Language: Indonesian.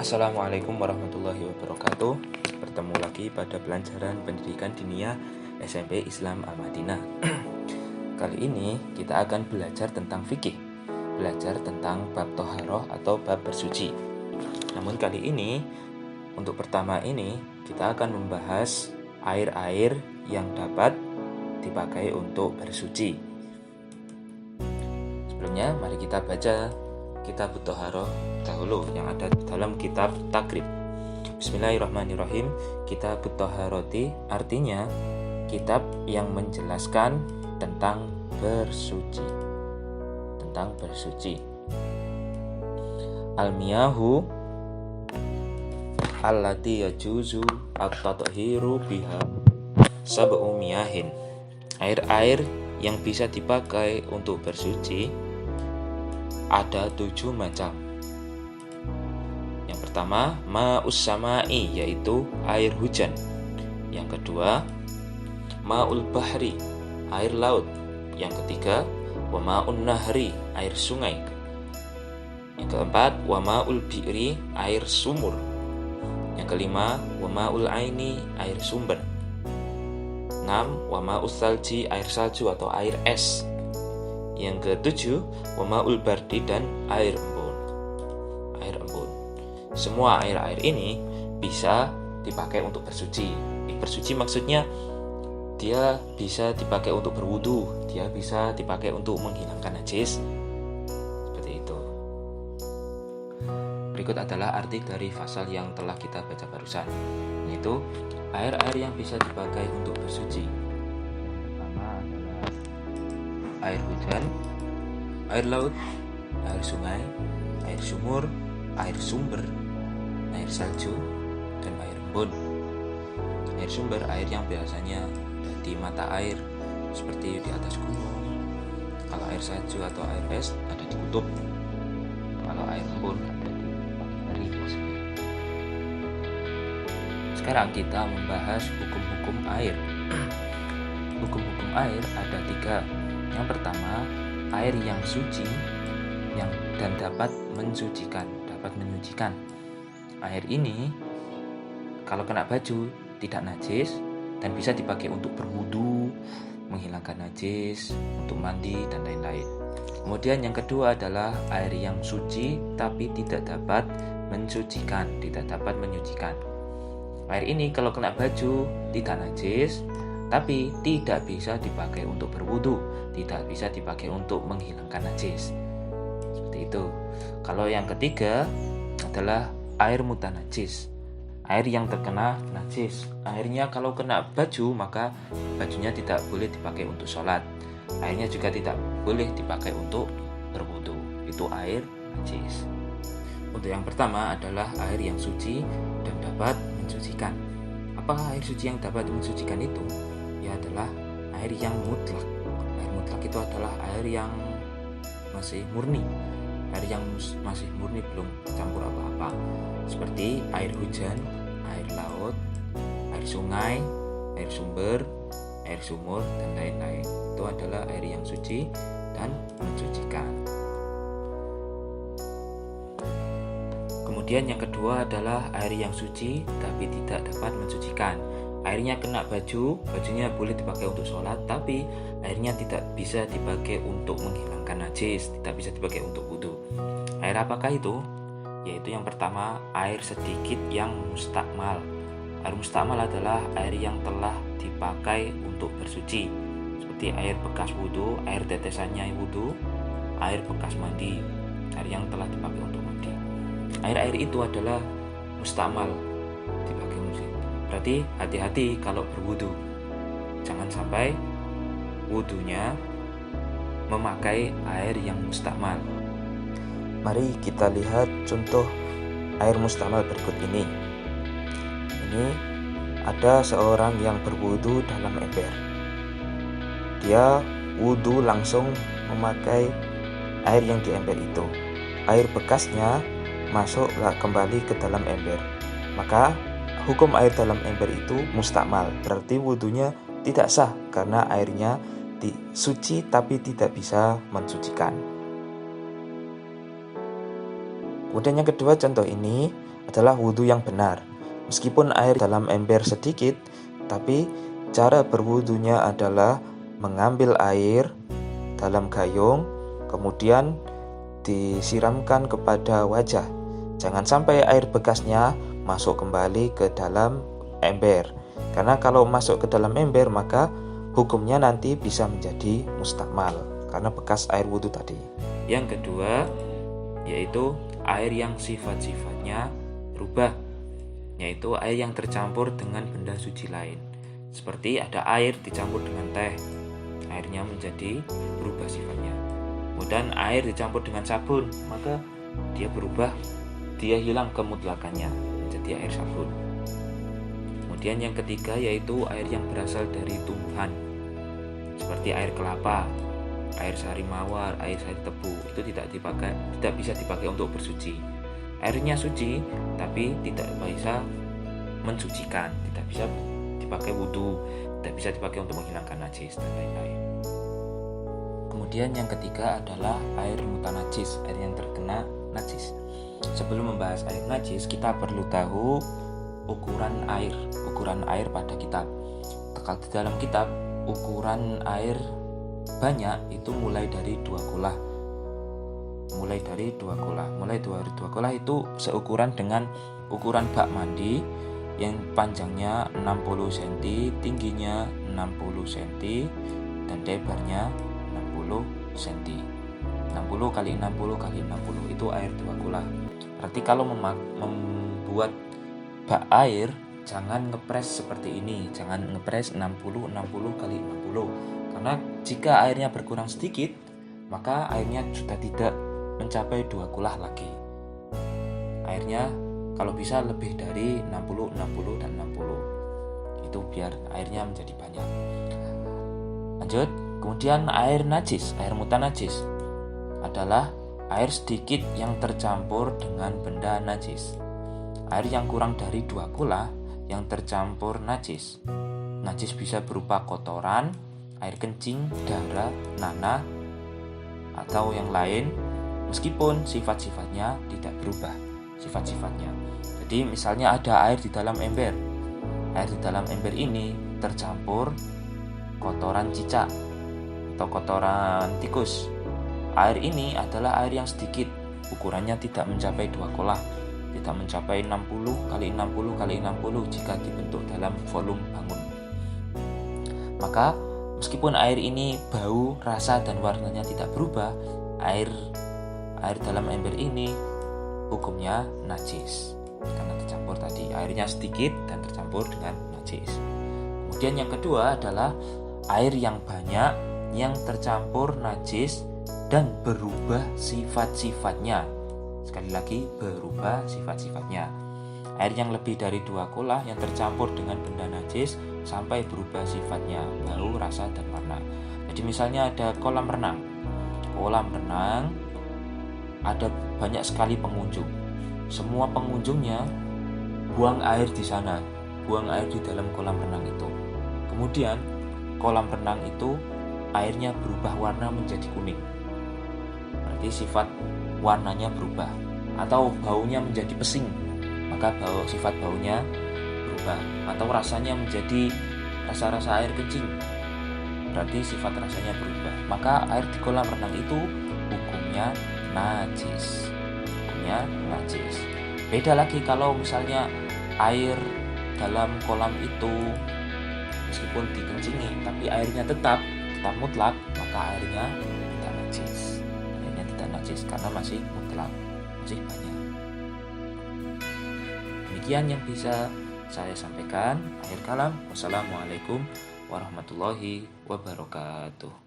Assalamualaikum warahmatullahi wabarakatuh. Bertemu lagi pada pelajaran pendidikan diniyah SMP Islam Al-Madinah. Kali ini kita akan belajar tentang fikih, belajar tentang bab toharoh atau bab bersuci. Namun kali ini, untuk pertama ini, kita akan membahas air-air yang dapat dipakai untuk bersuci. Sebelumnya, mari kita baca kitab toharoh dahulu yang ada dalam kitab takrib. Bismillahirrahmanirrahim. Kitab toharoti artinya kitab yang menjelaskan tentang bersuci. Al-miyahu allati yajuzu at-tathiru biha sab'u miyahin. Air-air yang bisa dipakai untuk bersuci ada 7 macam. Yang pertama, ma'us sama'i, yaitu air hujan. Yang kedua, ma'ul bahri, air laut. Yang ketiga, wa ma'un nahri, air sungai. Yang keempat, wa ma'ul bi'ri, air sumur. Yang kelima, wa ma'ul aini, air sumber. 6, wa ma'us salji, air salju atau air es. Yang ketujuh, wa ma'ul bardi, dan air embun. Semua air-air ini bisa dipakai untuk bersuci. Bersuci maksudnya dia bisa dipakai untuk berwudu, dia bisa dipakai untuk menghilangkan najis. Seperti itu. Berikut adalah arti dari fasal yang telah kita baca barusan, yaitu air-air yang bisa dipakai untuk bersuci. Air hujan, air laut, air sungai, air sumur, air sumber, air salju, dan air embun. Air sumber, air yang biasanya di mata air seperti di atas gunung. Kalau air salju atau air es ada di kutub. Kalau air embun ada di pagi hari biasanya. Sekarang kita membahas hukum-hukum air. Hukum-hukum air ada 3. Yang pertama, air yang suci dan dapat menyucikan. Air ini kalau kena baju tidak najis dan bisa dipakai untuk berwudu, menghilangkan najis, untuk mandi dan lain-lain. Kemudian yang kedua adalah air yang suci tapi tidak dapat menyucikan. Air ini kalau kena baju tidak najis tapi tidak bisa dipakai untuk berwudu, tidak bisa dipakai untuk menghilangkan najis. Seperti itu. Kalau yang ketiga adalah air mutanajis, air yang terkena najis. Airnya kalau kena baju maka bajunya tidak boleh dipakai untuk sholat. Airnya juga tidak boleh dipakai untuk berwudu. Itu air najis. Untuk yang pertama adalah air yang suci dan dapat mensucikan. Apa air suci yang dapat mensucikan itu? Ya adalah air yang mutlak. Air mutlak itu adalah air yang masih murni. Air yang masih murni, belum campur apa-apa. Seperti air hujan, air laut, air sungai, air sumber, air sumur, dan lain-lain. Itu adalah air yang suci dan mensucikan. Kemudian yang kedua adalah air yang suci tapi tidak dapat mensucikan. Airnya kena baju, bajunya boleh dipakai untuk sholat, tapi airnya tidak bisa dipakai untuk menghilangkan najis, tidak bisa dipakai untuk wudu. Air apakah itu? Yaitu yang pertama, air sedikit yang mustakmal. Air mustakmal adalah air yang telah dipakai untuk bersuci, seperti air bekas wudu, air tetesannya wudu, air bekas mandi, air yang telah dipakai untuk mandi. Air-air itu adalah mustakmal, dipakai untuk. Berarti hati-hati kalau berwudu. Jangan sampai wudunya memakai air yang mustakmal. Mari kita lihat contoh air mustakmal berikut ini. Ini ada seorang yang berwudu dalam ember. Dia wudu langsung memakai air yang di ember itu. Air bekasnya masuk kembali ke dalam ember. Maka hukum air dalam ember itu mustakmal, berarti wudunya tidak sah karena airnya suci tapi tidak bisa mensucikan. Kemudian yang kedua, contoh ini adalah wudhu yang benar. Meskipun air dalam ember sedikit, tapi cara berwudhunya adalah mengambil air dalam gayung, kemudian disiramkan kepada wajah. Jangan sampai air bekasnya masuk kembali ke dalam ember, karena kalau masuk ke dalam ember maka hukumnya nanti bisa menjadi mustakmal karena bekas air wudhu tadi. Yang kedua yaitu air yang sifat-sifatnya berubah, yaitu air yang tercampur dengan benda suci lain. Seperti ada air dicampur dengan teh, airnya menjadi berubah sifatnya. Kemudian air dicampur dengan sabun, maka dia berubah, dia hilang kemutlakannya menjadi air sabun. Kemudian yang ketiga yaitu air yang berasal dari tumbuhan, seperti air kelapa, air sari mawar, air sari tebu, itu tidak bisa dipakai untuk bersuci. Airnya suci tapi tidak bisa mensucikan, tidak bisa dipakai wudhu, tidak bisa dipakai untuk menghilangkan najis dan lain-lain. Kemudian yang ketiga adalah air mutanajis, air yang terkena najis. Sebelum membahas air najis, kita perlu tahu ukuran air pada kitab. Kalau di dalam kitab, ukuran air banyak itu mulai dari 2 kolah. Mulai dari 2 kolah itu seukuran dengan ukuran bak mandi yang panjangnya 60 cm, tingginya 60 cm, dan lebarnya 60 cm. 60 kali 60 kali 60 itu air 2 kolah. Berarti kalau membuat bak air, jangan ngepres seperti ini, jangan ngepres 60 kali 60. Karena jika airnya berkurang sedikit, maka airnya sudah tidak mencapai 2 kolah lagi. Airnya kalau bisa lebih dari 60, dan 60. Itu biar airnya menjadi banyak. Lanjut, kemudian air najis, air mutanajis adalah air sedikit yang tercampur dengan benda najis. Air yang kurang dari 2 kolah yang tercampur najis. Najis bisa berupa kotoran, air kencing, darah, nanah, atau yang lain, meskipun sifat-sifatnya tidak berubah. Jadi misalnya ada air di dalam ember. Air di dalam ember ini tercampur kotoran cicak atau kotoran tikus. Air ini adalah air yang sedikit, ukurannya tidak mencapai 2 kolah, tidak mencapai 60 kali 60 kali 60 jika dibentuk dalam volume bangun. Maka meskipun air ini bau, rasa, dan warnanya tidak berubah, air dalam ember ini hukumnya najis karena tercampur tadi, airnya sedikit dan tercampur dengan najis. Kemudian yang kedua adalah air yang banyak yang tercampur najis dan berubah sifat-sifatnya. Sekali lagi, berubah sifat-sifatnya. Air yang lebih dari 2 kolah yang tercampur dengan benda najis sampai berubah sifatnya, bau, rasa, dan warna. Jadi misalnya ada kolam renang ada banyak sekali pengunjung. Semua pengunjungnya buang air di sana, buang air di dalam kolam renang itu. Kemudian kolam renang itu airnya berubah warna menjadi kuning. Berarti sifat warnanya berubah. Atau baunya menjadi pesing, maka sifat baunya berubah. Atau rasanya menjadi rasa-rasa air kencing, berarti sifat rasanya berubah. Maka air di kolam renang itu hukumnya najis. Beda lagi kalau misalnya air dalam kolam itu meskipun dikencingi tapi airnya tetap mutlak, maka airnya tidak najis karena masih mutlak, masih banyak. Demikian yang bisa saya sampaikan. Akhir kalam, wassalamualaikum warahmatullahi wabarakatuh.